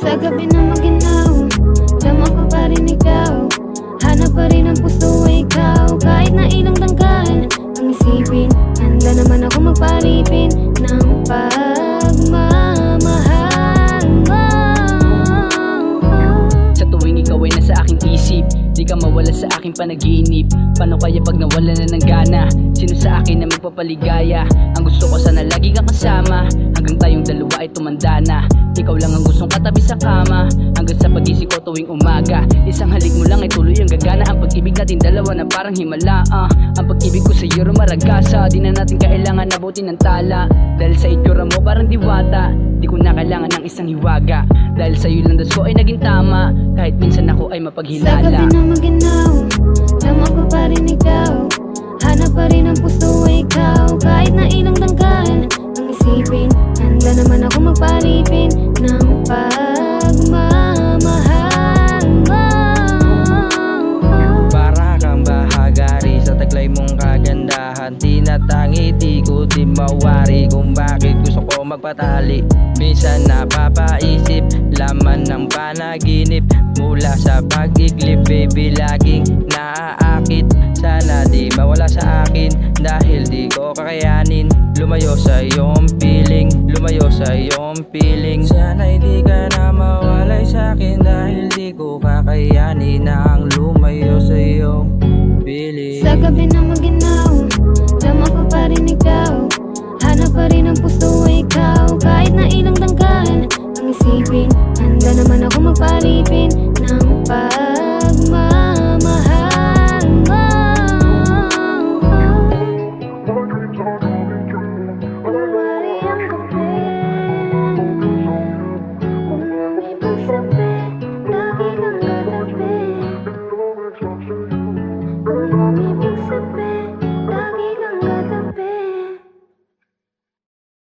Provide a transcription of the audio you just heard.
Sa gabi na maginaw, dama ko pa rin ikaw. Hanap pa rin ang puso ay ikaw. Kahit na ilang dangkal ang isipin, handa naman ako magpalipin ng pagmamahal mo. Sa tuwing ikaw ay nasa aking isip, di ka mawala sa aking panaginip. Paano kaya pag nawala na ng gana? Sino sa akin na magpapaligaya? Ang gusto ko sana lagi kang kasama, hanggang tayong dalawa ay tumanda na. Ikaw lang ang gustong katabi sa kama, hanggang sa pag-isip ko tuwing umaga. Isang halik mo lang ay tuloy ang gagana. Ang pag-ibig natin dalawa na parang himala. Ang pag-ibig ko sa iyo maragasa, di na natin kailangan nabutin ng tala. Dahil sa itsura mo parang diwata, di ko na kailangan ng isang hiwaga. Dahil sa iyo lang das ko ay naging tama, kahit minsan ako ay mapaghilala. Sa gabi na maginaw, dama ko pa rin ikaw. Hanap pa rin ang puso ay ikaw. Kahit na ilang dangkal ang isipin, handa naman ako magpalipin ng pagmamahal mo. Para kang bahagari sa taglay mong kagandahan. Di natangi, di ko din mawari kung bakit gusto ko magpatali. Minsan napapaisip, laman ng panaginip. Mula sa pag-iglip, baby, laging naaakit. Sana di mawala sa akin, dahil di ko kakayanin lumayo sa iyong piling, lumayo sa iyong piling. Sana di ka na mawalay sa akin, dahil di ko kakayanin na ang lumayo sa iyong piling. Sa gabi na maginaw, dama ko pa rin ikaw. Hanap pa rin ang puso ay ikaw. Kahit na ilang dangkal ang isipin, handa naman ako magpalipin ng pagmamahal mo. Umari ang gabi, kung lumibang sabi, lagi kang katabi. Kung lumibang sabi,